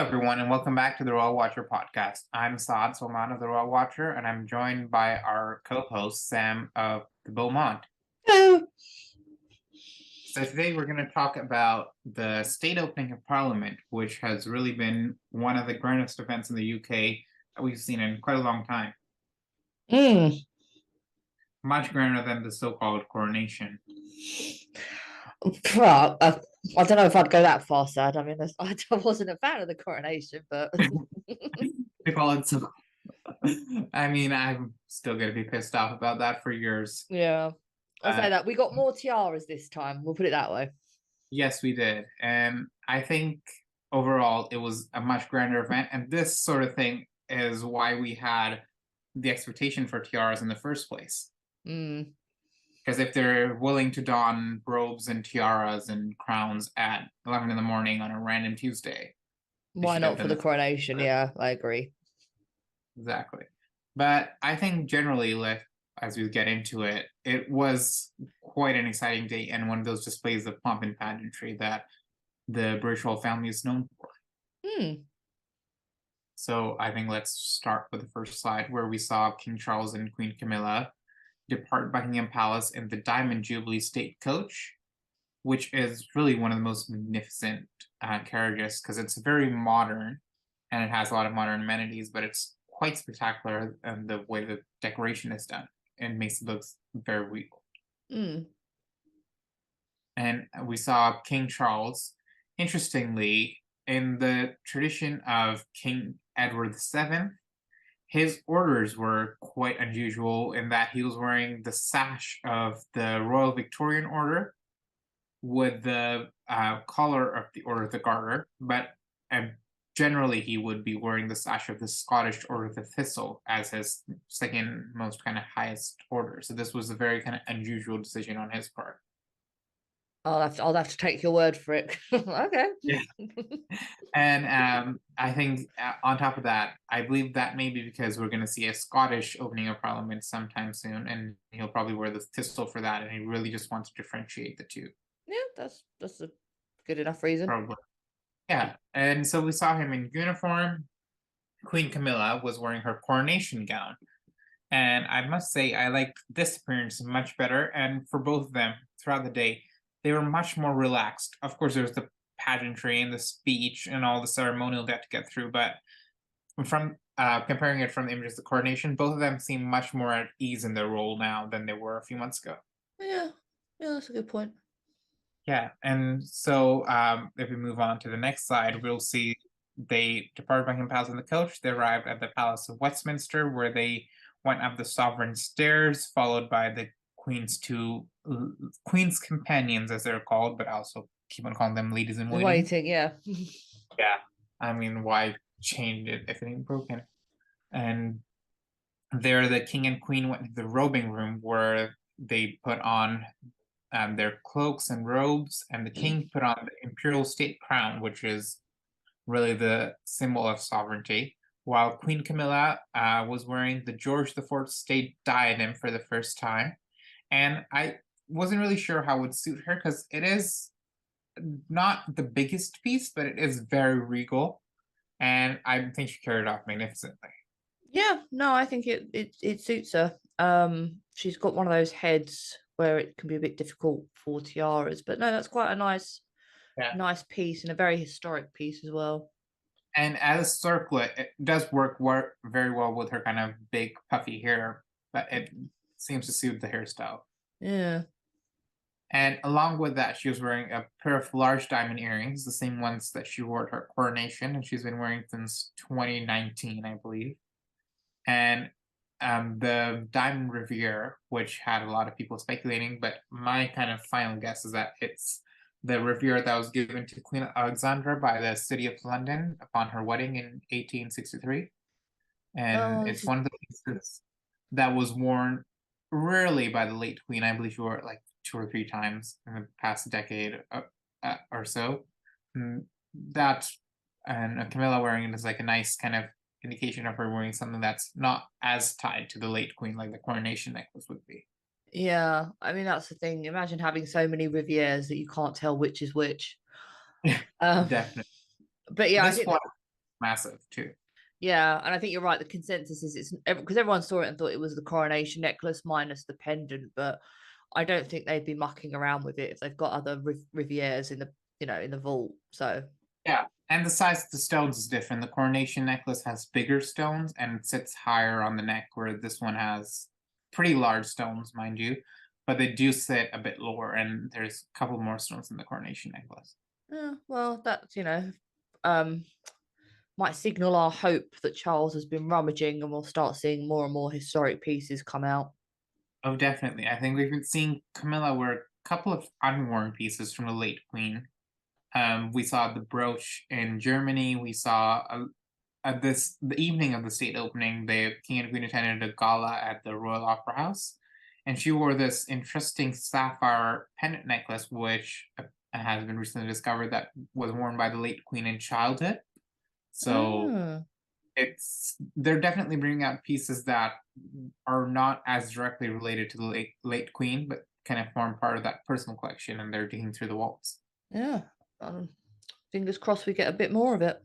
everyone, and welcome back to the Royal Watcher podcast. I'm Saad Salman of the Royal Watcher, and I'm joined by our co-host Sam of the Beaumont. Hello. So today we're going to talk about the state opening of Parliament, which has really been one of the grandest events in the UK that we've seen in quite a long time. Much grander than the so-called coronation. Well, I don't know if I'd go that far, Sad. I mean, I wasn't a fan of the coronation, but They call it so. I mean, I'm still going to be pissed off about that for years. yeah, I'll say that we got more tiaras this time. We'll put it that way. Yes, we did. And I think overall it was a much grander event. And this sort of thing is why we had the expectation for tiaras in the first place. Because if they're willing to don robes and tiaras and crowns at 11 in the morning on a random Tuesday, why not for the coronation? Yeah, I agree. Exactly. But I think generally, as we get into it, it was quite an exciting day and one of those displays of pomp and pageantry that the British royal family is known for. So I think let's start with the first slide where we saw King Charles and Queen Camilla depart Buckingham Palace in the Diamond Jubilee State Coach, which is really one of the most magnificent carriages because it's very modern and it has a lot of modern amenities, but it's quite spectacular and the way the decoration is done and makes it look very regal. And we saw King Charles. Interestingly, in the tradition of King Edward VII, his orders were quite unusual in that he was wearing the sash of the Royal Victorian Order with the collar of the Order of the Garter, but generally he would be wearing the sash of the Scottish Order of the Thistle as his second most kind of highest order. So this was a very kind of unusual decision on his part. I'll have to take your word for it. Okay. Yeah. And I think on top of that, I believe that may be because we're going to see a Scottish opening of Parliament sometime soon, and he'll probably wear the thistle for that, and he really just wants to differentiate the two. Yeah, that's a good enough reason. Probably. Yeah, and so we saw him in uniform. Queen Camilla was wearing her coronation gown, and I must say I liked this appearance much better, and for both of them throughout the day, they were much more relaxed. Of course, there was the pageantry and the speech and all the ceremonial they had to get through, but from comparing it from the images of the coronation, both of them seem much more at ease in their role now than they were a few months ago. Yeah, that's a good point. Yeah, and so if we move on to the next slide, we'll see they departed Buckingham Palace in the coach. They arrived at the Palace of Westminster, where they went up the sovereign stairs, followed by the Queen's companions, as they're called, but also keep on calling them ladies in waiting. Yeah. Yeah, I mean, why change it if it ain't broken? And there, the king and queen went to the robing room where they put on their cloaks and robes, and the king put on the imperial state crown, which is really the symbol of sovereignty, while Queen Camilla was wearing the George IV state diadem for the first time. And I wasn't really sure how it would suit her because it is not the biggest piece, but it is very regal. And I think she carried it off magnificently. Yeah, no, I think it suits her. She's got one of those heads where it can be a bit difficult for tiaras, but no, that's quite a nice piece and a very historic piece as well. And as a circlet, it does work very well with her kind of big puffy hair, but it seems to suit the hairstyle. Yeah. And along with that, she was wearing a pair of large diamond earrings, the same ones that she wore at her coronation, and she's been wearing since 2019, I believe. And the Diamond Riviere, which had a lot of people speculating, but my kind of final guess is that it's the Riviere that was given to Queen Alexandra by the City of London upon her wedding in 1863. And it's one of the pieces that was worn rarely by the late Queen. I believe she wore it like 2 or 3 times in the past decade or so. That and Camilla wearing it is like a nice kind of indication of her wearing something that's not as tied to the late Queen like the coronation necklace would be. Yeah, I mean that's the thing. Imagine having so many Rivieres that you can't tell which is which. Definitely. But yeah, this one, massive too. Yeah, and I think you're right. The consensus is it's because everyone saw it and thought it was the coronation necklace minus the pendant, but I don't think they'd be mucking around with it if they've got other Rivieres in the in the vault. So Yeah, and the size of the stones is different. The coronation necklace has bigger stones and it sits higher on the neck, where this one has pretty large stones, mind you, but they do sit a bit lower, and there's a couple more stones in the coronation necklace. yeah, well, that's um, might signal our hope that Charles has been rummaging, and we'll start seeing more and more historic pieces come out. Oh, definitely. I think we've been seeing Camilla wear a couple of unworn pieces from the late queen. We saw the brooch in Germany. We saw at the evening of the state opening, the king and queen attended a gala at the Royal Opera House, and she wore this interesting sapphire pendant necklace, which has been recently discovered that was worn by the late queen in childhood. So Oh, they're definitely bringing out pieces that are not as directly related to the late queen, but kind of form part of that personal collection, and they're digging through the walls. yeah. Fingers crossed we get a bit more of it.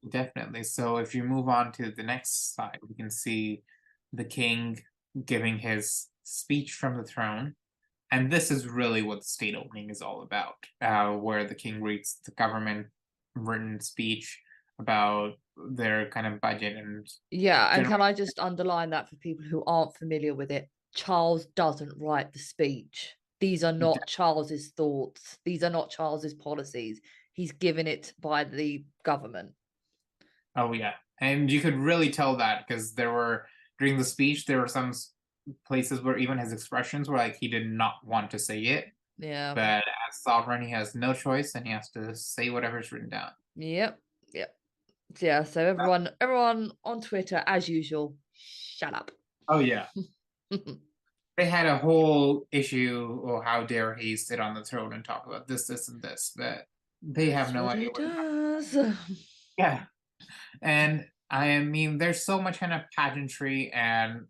Definitely. So if you move on to the next slide, we can see the king giving his speech from the throne. And this is really what the state opening is all about, where the king reads the government written speech about their kind of budget and Yeah, and general. can I just underline that for people who aren't familiar with it? Charles doesn't write the speech. These are not Charles's thoughts. These are not Charles's policies. He's given it by the government. Oh yeah, and you could really tell that because during the speech there were some places where even his expressions were like he did not want to say it. Yeah. But as sovereign, he has no choice, and he has to say whatever's written down. Yep. Yep. Yeah. So everyone on Twitter, as usual, shut up. Oh yeah, they had a whole issue. Or how dare he sit on the throne and talk about this, and this? But they have That's no what idea he what. does. Yeah, and I mean, there's so much kind of pageantry and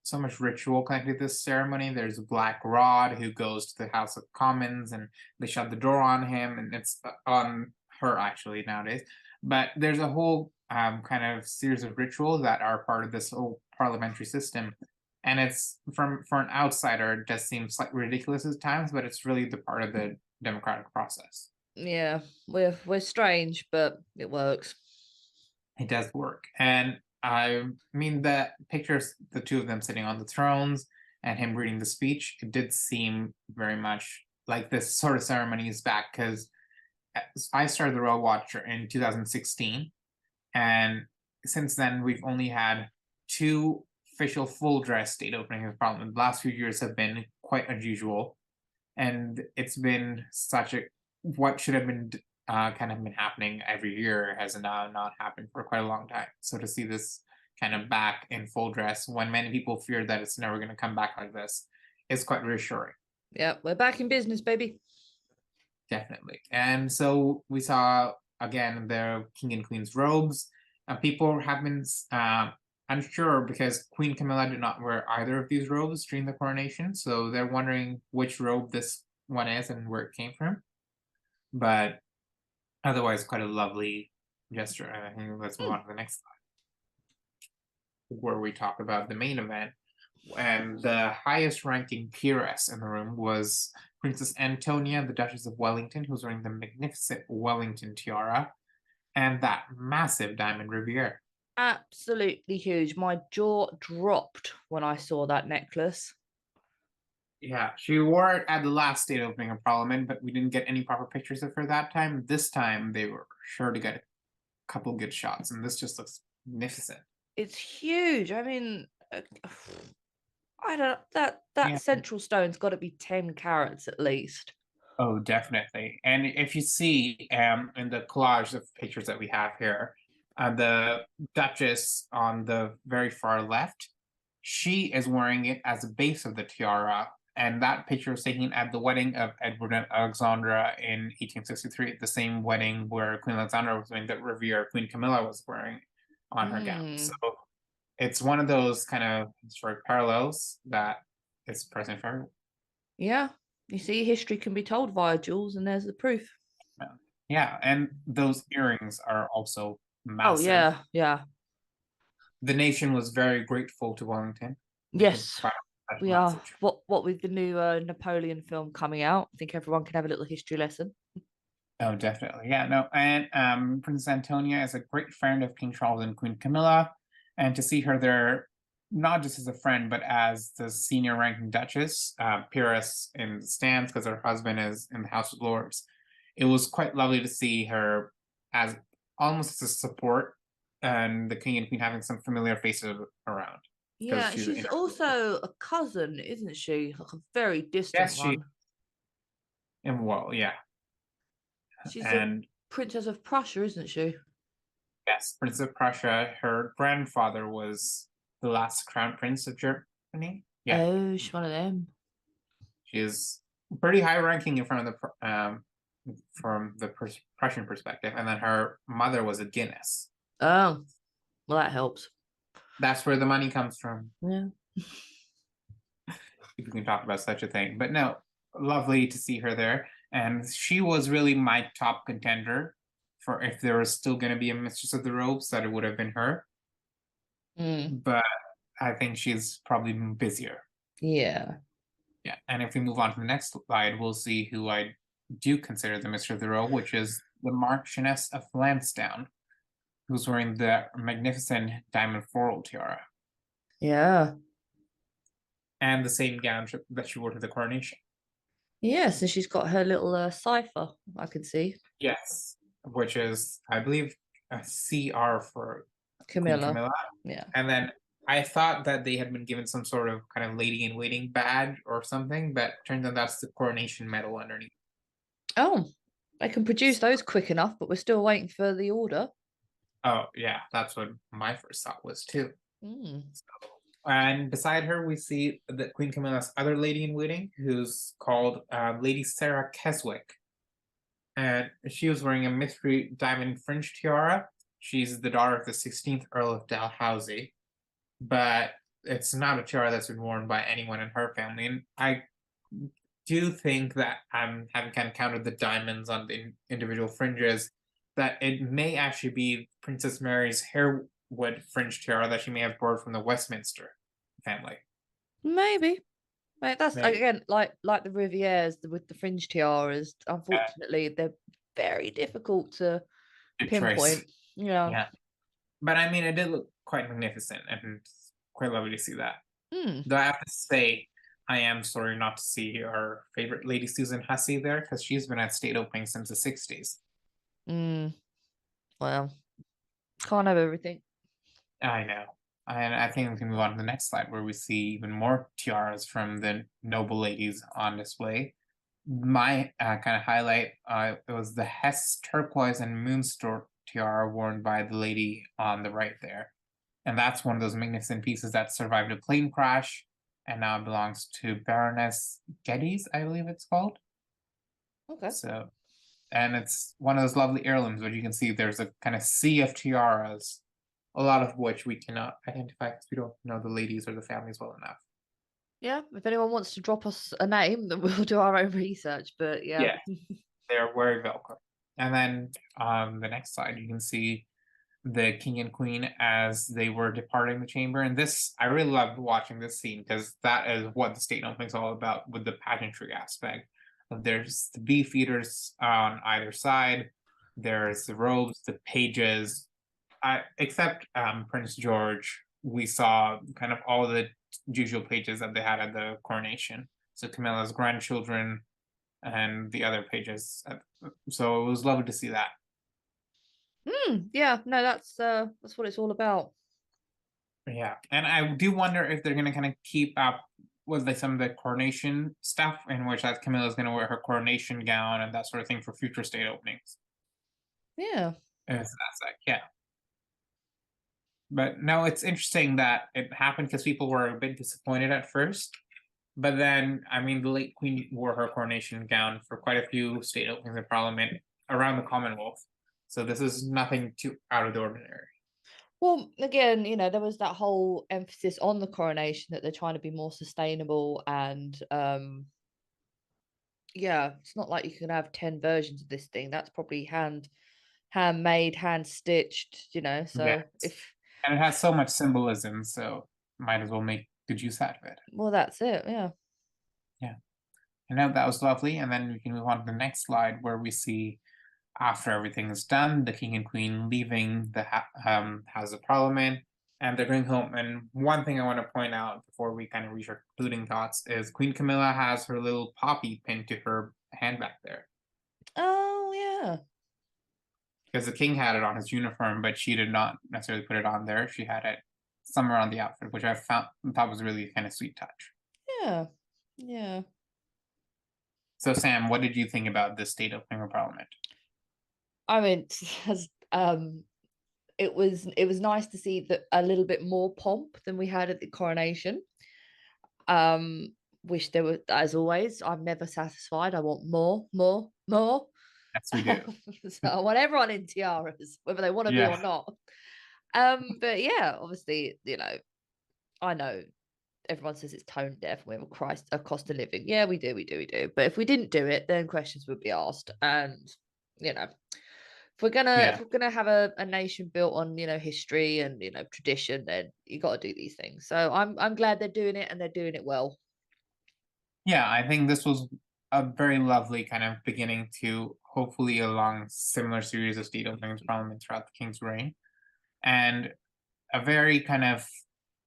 so much ritual connected to this ceremony. There's Black Rod who goes to the House of Commons and they shut the door on him, and it's on her actually nowadays. But there's a whole kind of series of rituals that are part of this whole parliamentary system. And it's for an outsider, it does seem slightly ridiculous at times, but it's really the part of the democratic process. Yeah, we're strange, but it works. It does work. And I mean, the pictures, the two of them sitting on the thrones and him reading the speech, it did seem very much like this sort of ceremony is back because I started the Royal Watcher in 2016. And since then, we've only had two official full dress state openings of Parliament. The last few years have been quite unusual. And it's been such a what should have been kind of been happening every year has now not happened for quite a long time. So to see this kind of back in full dress when many people fear that it's never going to come back like this is quite reassuring. Yeah, we're back in business, baby. Definitely. And so we saw again the king and queen's robes. People have been unsure because Queen Camilla did not wear either of these robes during the coronation. So they're wondering which robe this one is and where it came from. But otherwise, quite a lovely gesture. And I think let's move on to the next slide, where we talk about the main event. And the highest ranking peeress in the room was Princess Antonia, the Duchess of Wellington, who's wearing the magnificent Wellington tiara and that massive diamond riviere. Absolutely huge. My jaw dropped when I saw that necklace. Yeah, she wore it at the last state opening of Parliament, but we didn't get any proper pictures of her that time. This time, they were sure to get a couple good shots, and this just looks magnificent. It's huge. I mean, I don't that Yeah. central stone's got to be 10 carats at least. Oh, definitely. And if you see in the collage of pictures that we have here, the Duchess on the very far left, she is wearing it as a base of the tiara. And that picture was taken at the wedding of Edward and Alexandra in 1863, the same wedding where Queen Alexandra was wearing that Riviere Queen Camilla was wearing on her gown. So it's one of those kind of historic parallels that is present for everyone. Yeah. You see, history can be told via jewels, and there's the proof. Yeah, and those earrings are also Oh massive. yeah, yeah. The nation was very grateful to Wellington. Yes, Quite a special we are. message. What with the new Napoleon film coming out, I think everyone can have a little history lesson. Oh, definitely. Yeah, no. And Princess Antonia is a great friend of King Charles and Queen Camilla. And to see her there, not just as a friend, but as the senior ranking Duchess, peeress in the stands because her husband is in the House of Lords. It was quite lovely to see her as almost as a support and the King and Queen having some familiar faces around because Yeah, she's she's in also a cousin, isn't she? Like a very distant yes, she one. and well, yeah. She's a And princess of Prussia, isn't she? yes, Prince of Prussia. Her grandfather was the last crown prince of Germany. Yeah, Oh, she's one of them. she is pretty high ranking in front of from the Prussian perspective. And then her mother was a Guinness. Oh, well, that helps. That's where the money comes from. Yeah. If we can talk about such a thing. But no, lovely to see her there. And she was really my top contender for if there was still going to be a Mistress of the Robes, that it would have been her. Mm, But I think she's probably busier. yeah. Yeah, and if we move on to the next slide, we'll see who I do consider the Mistress of the Robe, which is the Marchioness of Lansdowne, who's wearing the magnificent diamond floral tiara Yeah. and the same gown that she wore to the coronation. Yes, and she's got her little cipher, I can see. Yes, which is, I believe, a CR for Queen Camilla. Camilla. Yeah. And then I thought that they had been given some sort of kind of lady in waiting badge or something, but turns out that's the coronation medal underneath. Oh, they can produce those quick enough, but we're still waiting for the order. Oh, yeah, that's what my first thought was too. Mm. And beside her, we see the Queen Camilla's other lady in waiting, who's called Lady Sarah Keswick. And she was wearing a mystery diamond fringe tiara. She's the daughter of the 16th Earl of Dalhousie, but it's not a tiara that's been worn by anyone in her family. And I do think that having kind of counted the diamonds on the individual fringes, that it may actually be Princess Mary's hairwood fringe tiara that she may have borrowed from the Westminster family. Maybe. Mate, that's Maybe. again like the Rivieres with the fringe tiaras. Unfortunately, they're very difficult to Good choice. pinpoint. Yeah. Yeah. But I mean, it did look quite magnificent and quite lovely to see that. Hmm. Though I have to say, I am sorry not to see our favorite Lady Susan Hussey there because she's been at state opening since the 60s. Mm. Well, can't have everything. I know. And I think we can move on to the next slide where we see even more tiaras from the noble ladies on display. My kind of highlight it was the Hess turquoise and moonstone tiara worn by the lady on the right there. And that's one of those magnificent pieces that survived a plane crash and now belongs to Baroness Geddes, I believe it's called. Okay. So, and it's one of those lovely heirlooms where you can see there's a kind of sea of tiaras, a lot of which we cannot identify because we don't know the ladies or the families well enough. Yeah. If anyone wants to drop us a name, then we'll do our own research. But yeah. Yeah, they're very welcome. And then on the next slide, you can see the king and queen as they were departing the chamber. And this, I really loved watching this scene because that is what the state opening is all about with the pageantry aspect. There's the beef eaters on either side. There's the robes, the pages. Except Prince George, we saw kind of all the usual pages that they had at the coronation. So Camilla's grandchildren and the other pages. So it was lovely to see that. Yeah. No, that's what it's all about. Yeah, and I do wonder if they're gonna kind of keep up with some of the coronation stuff, in which that Camilla's gonna wear her coronation gown and that sort of thing for future state openings. Yeah. So that's like, yeah. But no, it's interesting that it happened because people were a bit disappointed at first. But then, I mean, the late Queen wore her coronation gown for quite a few state openings in Parliament around the Commonwealth. So this is nothing too out of the ordinary. Well, again, there was that whole emphasis on the coronation that they're trying to be more sustainable and yeah, it's not like you can have 10 versions of this thing. That's probably hand handmade, hand stitched, Yes. so if And it has so much symbolism, so might as well make good use out of it. well, that's it, yeah. Yeah. I know that was lovely. And then we can move on to the next slide where we see after everything is done, the king and queen leaving the House of Parliament and they're going home. And one thing I want to point out before we kind of reach our concluding thoughts is Queen Camilla has her little poppy pinned to her hand back there. Oh, yeah. Because the king had it on his uniform, but she did not necessarily put it on there. She had it somewhere on the outfit, which I thought was really kind of sweet touch. Yeah. Yeah. So, Sam, what did you think about this state opening of Parliament? I mean, it was nice to see that a little bit more pomp than we had at the coronation. Wish there were, as always, I'm never satisfied. I want more, more, more. Yes, we do. So I want everyone in tiaras, whether they want to be or Yeah. not. But yeah, obviously, I know everyone says it's tone deaf. We have a cost of living. Yeah, we do. But if we didn't do it, then questions would be asked. And if we're gonna have a nation built on history and tradition, then you got to do these things. So I'm glad they're doing it and they're doing it well. Yeah, I think this was a very lovely kind of beginning to hopefully a long similar series of state openings parliament throughout the king's reign, and a very kind of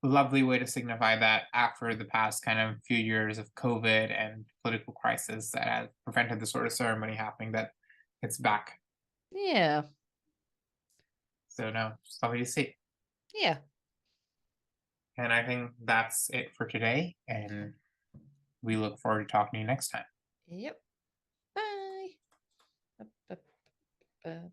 lovely way to signify that after the past kind of few years of COVID and political crisis that has prevented the sort of ceremony happening, that it's back. Yeah. So no, it's lovely to see. Yeah. And I think that's it for today. And we look forward to talking to you next time. Yep. Bye.